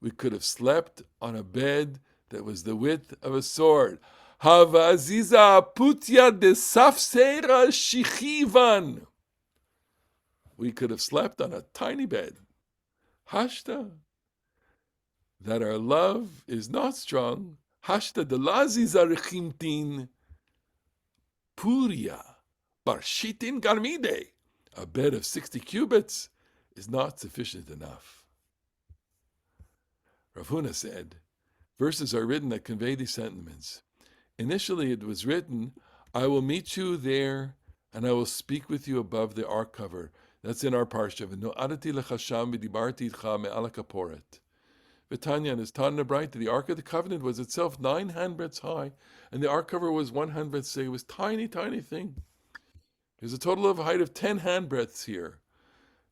we could have slept on a bed that was the width of a sword. Hava aziza putya de safsera shichivan. We could have slept on a tiny bed. Hashta, that our love is not strong. Hashta de laziza rechimtin puria barshitin garmide. A bed of 60 cubits is not sufficient enough. Rav Huna said, verses are written that convey these sentiments. Initially it was written, I will meet you there and I will speak with you above the ark cover. That's in our parsha. V'no'adati lechasham v'dibarti itcha me'al hakaporet. V'tanya, and his Tana Braita, the Ark of the Covenant was itself 9 handbreadths high, and the ark cover was 1 handbreadth. So it was tiny, tiny thing. There's a total of a height of 10 handbreadths here.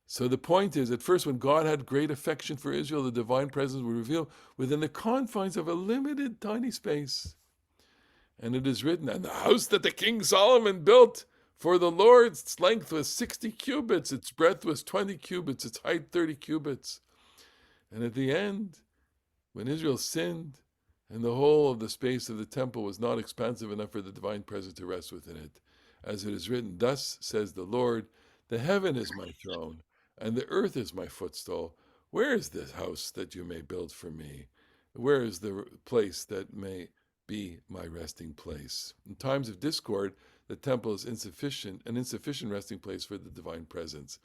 So the point is, at first, when God had great affection for Israel, the divine presence would reveal within the confines of a limited, tiny space. And it is written, and the house that the King Solomon built for the Lord, its length was 60 cubits, its breadth was 20 cubits, its height 30 cubits. And at the end, when Israel sinned, and the whole of the space of the temple was not expansive enough for the divine presence to rest within it, as it is written, thus says the Lord, the heaven is my throne, and the earth is my footstool. Where is this house that you may build for me? Where is the place that may be my resting place? In times of discord, the temple is an insufficient resting place for the divine presence.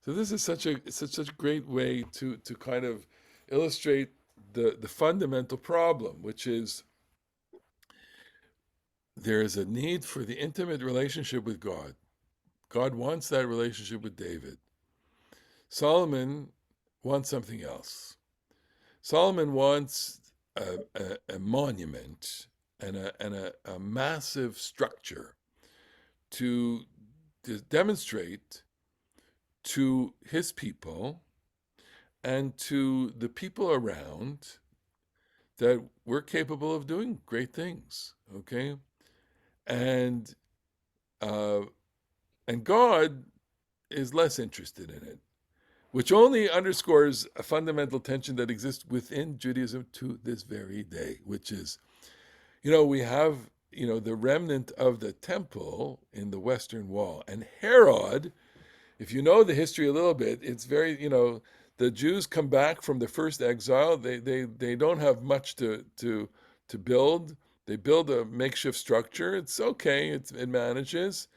So this is such a great way to kind of illustrate the fundamental problem, which is there is a need for the intimate relationship with God. God wants that relationship with David. Solomon wants something else. Solomon wants a monument and a massive structure to demonstrate to his people and to the people around that we're capable of doing great things, okay? And God is less interested in it, which only underscores a fundamental tension that exists within Judaism to this very day, which is, we have, the remnant of the temple in the Western Wall. And Herod, if you know the history a little bit, it's very, the Jews come back from the first exile. They don't have much to build. They build a makeshift structure. It's okay. It manages,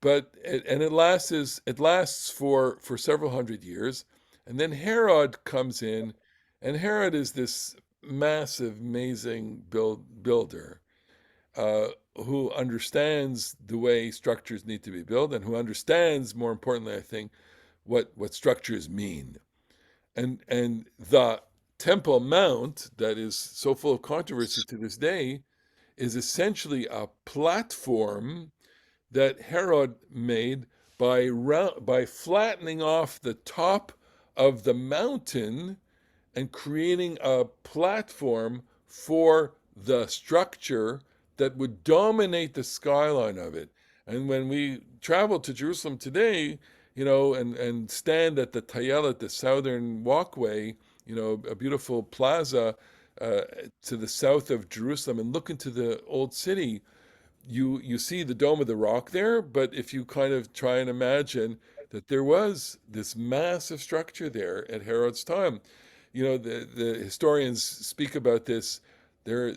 but it lasts for several hundred years, and then Herod comes in, and Herod is this massive, amazing builder who understands the way structures need to be built, and who understands, more importantly, I think, what structures mean. And the Temple Mount, that is so full of controversy to this day, is essentially a platform that Herod made by flattening off the top of the mountain and creating a platform for the structure that would dominate the skyline of it. And when we travel to Jerusalem today, and stand at the Tayelet, the southern walkway, a beautiful plaza to the south of Jerusalem, and look into the old city, you see the Dome of the Rock there, but if you kind of try and imagine that there was this massive structure there at Herod's time, the historians speak about this. There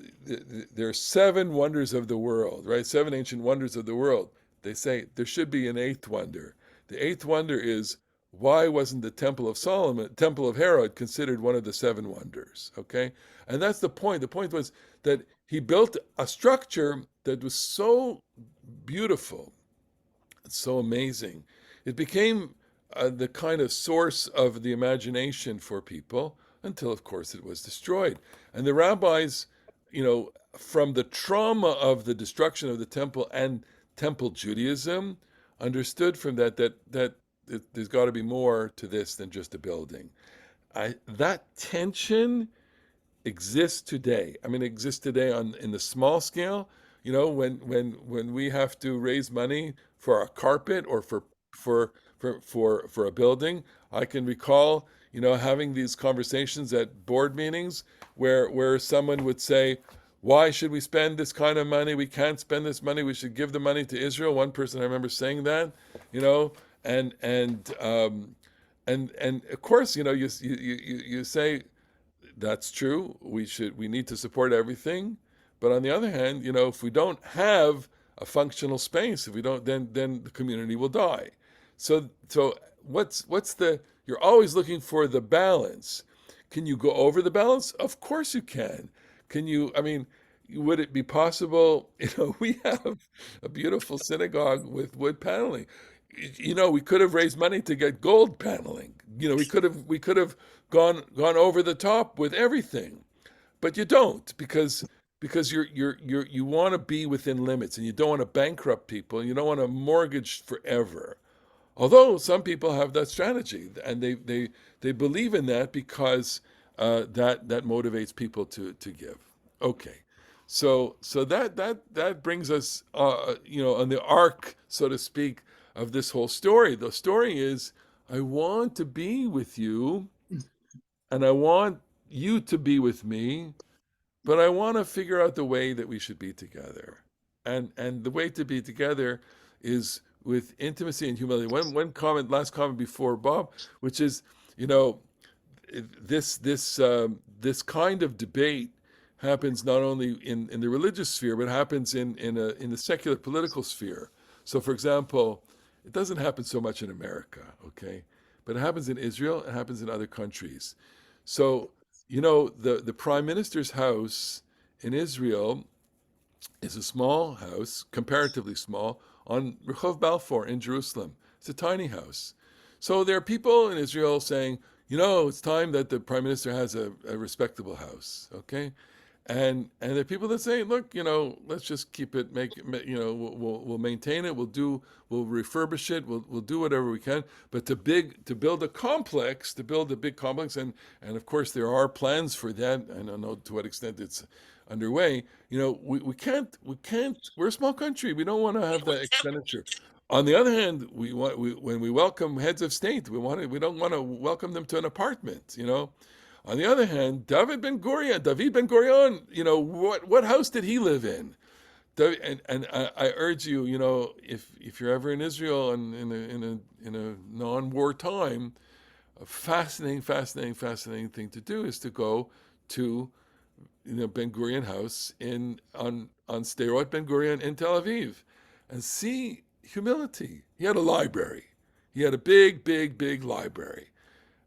are 7 wonders of the world, right? 7 ancient wonders of the world. They say there should be an 8th wonder. The 8th wonder is, why wasn't the Temple of Herod, considered one of the 7 wonders? Okay, and that's the point. The point was that he built a structure that was so beautiful, so amazing. It became the kind of source of the imagination for people until, of course, it was destroyed. And the rabbis, from the trauma of the destruction of the temple and temple Judaism, understood from that there's got to be more to this than just a building. That tension exists today. I mean, it exists today in the small scale. when we have to raise money for a carpet or for a building, I can recall, having these conversations at board meetings where someone would say, why should we spend this kind of money? We can't spend this money. We should give the money to Israel. One person I remember saying that, you know, and and um, and of course, you say that's true. We need to support everything, but on the other hand, if we don't have a functional space, if we don't, then the community will die. So what's the? You're always looking for the balance. Can you go over the balance? Of course you can. Can you? I mean, would it be possible? We have a beautiful synagogue with wood paneling. We could have raised money to get gold paneling. We could have gone over the top with everything, but you don't because you want to be within limits and you don't want to bankrupt people and you don't want to mortgage forever. Although some people have that strategy and they believe in that because that motivates people to give. Okay, so that brings us on the arc, so to speak, of this whole story. The story is I want to be with you and I want you to be with me, but I want to figure out the way that we should be together. And the way to be together is with intimacy and humility. Last comment before Bob, which is, you know, this kind of debate happens not only in the religious sphere, but happens in the secular political sphere. So, for example, it doesn't happen so much in America, okay, but it happens in Israel. It happens in other countries. So, the prime minister's house in Israel is a small house, comparatively small, on Rehov Balfour in Jerusalem. It's a tiny house. So there are people in Israel saying, it's time that the prime minister has a respectable house, okay? And there are people that say, look, let's just keep it, we'll maintain it, we'll refurbish it, we'll do whatever we can. But to build a complex, to build a big complex, and of course there are plans for that. I don't know to what extent it's underway. We can't. We're a small country. We don't want to have that expenditure. On the other hand, when we welcome heads of state, we don't want to welcome them to an apartment. On the other hand, David Ben Gurion, what house did he live in? And I urge you, if you're ever in Israel and in a non-war time, a fascinating thing to do is to go to Ben Gurion House on Sderot Ben Gurion in Tel Aviv, and see humility. He had a library. He had a big library.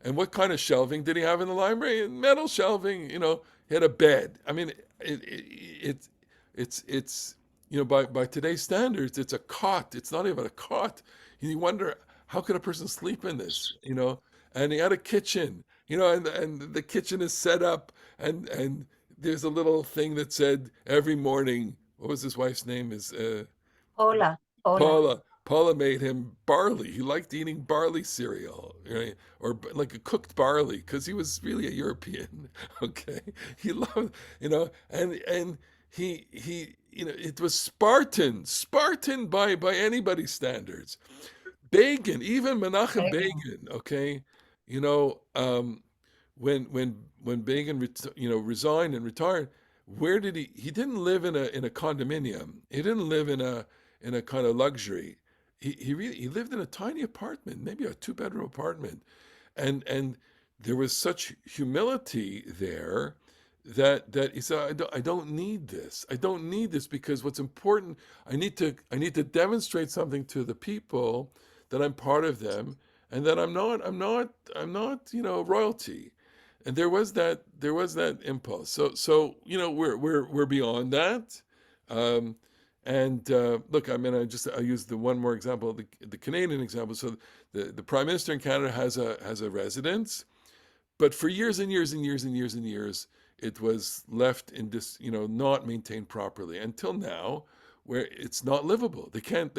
And what kind of shelving did he have in the library? Metal shelving. He had a bed. I mean, it's by today's standards, it's a cot. It's not even a cot. You wonder how could a person sleep in this? And he had a kitchen. And the kitchen is set up, and there's a little thing that said every morning. What was his wife's name? Is Hola, hola. Paula made him barley. He liked eating barley cereal, right? Or like a cooked barley, because he was really a European. Okay, he loved, and he, it was Spartan by anybody's standards. Begin, even Menachem Begin. Okay, you know, um, when Begin resigned and retired, where did he didn't live in a condominium. He didn't live in a kind of luxury. He lived in a tiny apartment, maybe a 2-bedroom apartment, and there was such humility there that he said, I don't need this. I don't need this because what's important, I need to demonstrate something to the people that I'm part of them and that I'm not royalty. And there was that impulse. So we're beyond that. Um, and look, I mean, I use the one more example, the Canadian example. So the prime minister in Canada has a residence, but for years and years and years and years and years, it was left in this, not maintained properly until now, where it's not livable. They can't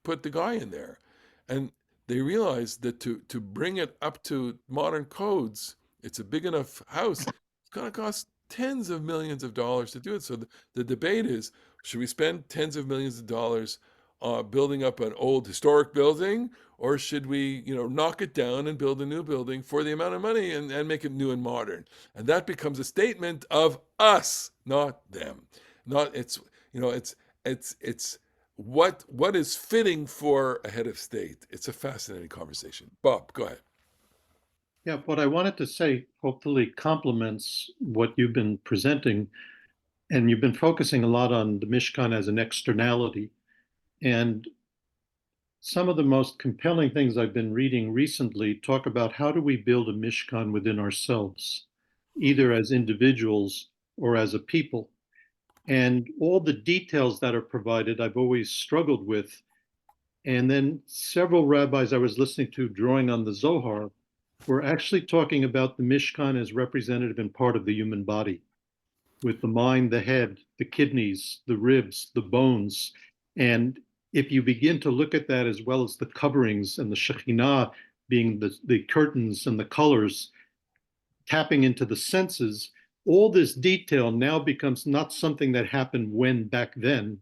put the guy in there, and they realized that to bring it up to modern codes, it's a big enough house. It's going to cost tens of millions of dollars to do it. So the debate is, Should we spend tens of millions of dollars building up an old historic building, or should we, knock it down and build a new building for the amount of money and make it new and modern? And that becomes a statement of us, not them. Not it's it's what is fitting for a head of state. It's a fascinating conversation. Bob, go ahead. Yeah, what I wanted to say hopefully complements what you've been presenting, and you've been focusing a lot on the Mishkan as an externality. And some of the most compelling things I've been reading recently talk about how do we build a Mishkan within ourselves, either as individuals or as a people. And all the details that are provided, I've always struggled with. And then several rabbis I was listening to drawing on the Zohar were actually talking about the Mishkan as representative and part of the human body, with the mind, the head, the kidneys, the ribs, the bones. And if you begin to look at that as well as the coverings and the Shekhinah being the curtains and the colors, tapping into the senses, all this detail now becomes not something that happened when back then,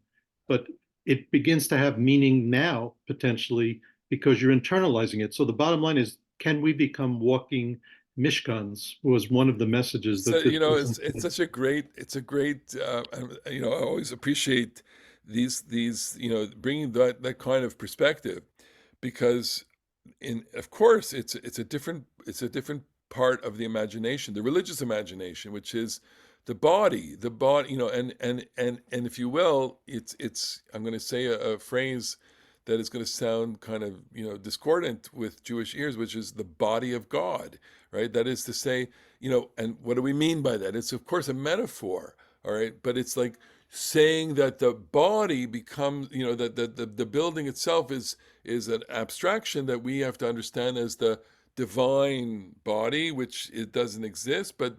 but it begins to have meaning now, potentially, because you're internalizing it. So the bottom line is, can we become walking Mishkans? Was one of the messages So, that this it's such a great, I always appreciate these, bringing that kind of perspective, because of course, it's a different part of the imagination, the religious imagination, which is the body, and if you will, I'm going to say a phrase that is going to sound kind of, discordant with Jewish ears, which is the body of God, right? That is to say, and what do we mean by that? It's of course a metaphor, all right, but it's like saying that the body becomes, that the building itself is an abstraction that we have to understand as the divine body, which it doesn't exist, but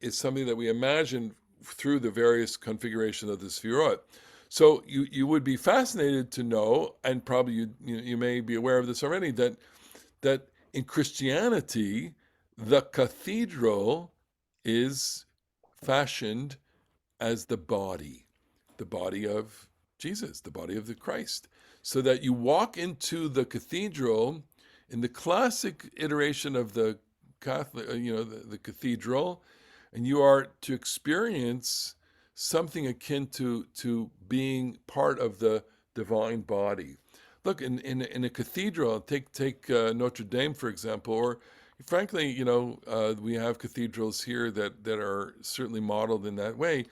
it's something that we imagine through the various configurations of the Sefirot. So you would be fascinated to know, and probably you may be aware of this already, that in Christianity, the cathedral is fashioned as the body of Jesus, the body of the Christ. So that you walk into the cathedral in the classic iteration of the Catholic, the cathedral, and you are to experience something akin to being part of the divine body. Look, in a cathedral, take Notre Dame for example, or frankly, we have cathedrals here that are certainly modeled in that way.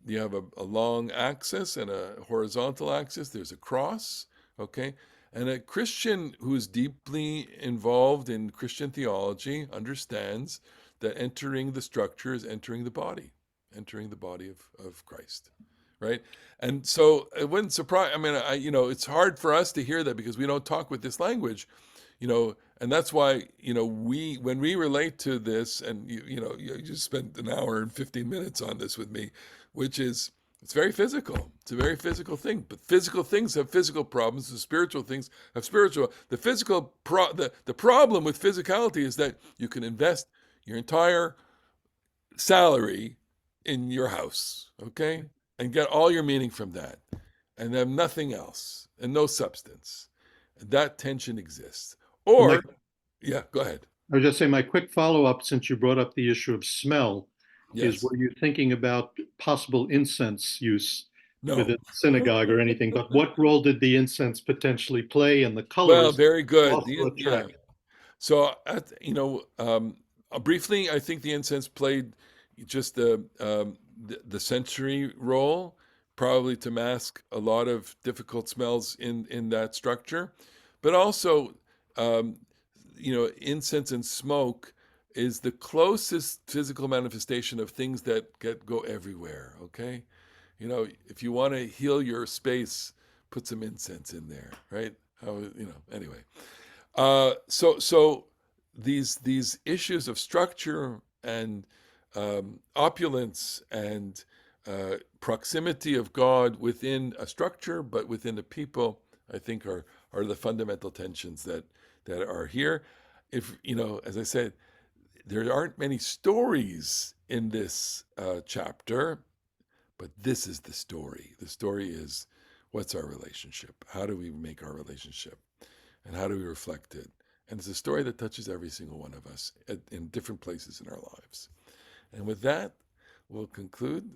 You have a long axis and a horizontal axis. There's a cross, okay? And a Christian who is deeply involved in Christian theology understands that entering the structure is entering the body of Christ, right? And so it wouldn't surprise. I mean, it's hard for us to hear that because we don't talk with this language, and that's why when we relate to this, and you just spent an hour and 15 minutes on this with me, which is it's very physical. It's a very physical thing. But physical things have physical problems. The spiritual things have spiritual. The the problem with physicality is that you can invest your entire salary in your house, okay, and get all your meaning from that, and have nothing else and no substance. And that tension exists. Well, Or, yeah, go ahead. I was just saying, my quick follow-up, since you brought up the issue of smell, is Yes. were you thinking about possible incense use No. within the synagogue or anything? But what role did the incense potentially play, and the Well, colors very good. also Yeah. attract? So, briefly, I think the incense played just the sensory role, probably to mask a lot of difficult smells in that structure, but also, incense and smoke is the closest physical manifestation of things that go everywhere. Okay, if you want to heal your space, put some incense in there, right? Anyway. So these issues of structure and opulence and proximity of God within a structure, but within a people, I think are the fundamental tensions that are here. If as I said, there aren't many stories in this chapter, But this is the story. The story is, what's our relationship? How do we make our relationship? And how do we reflect it? And it's a story that touches every single one of us in different places in our lives. And with that, we'll conclude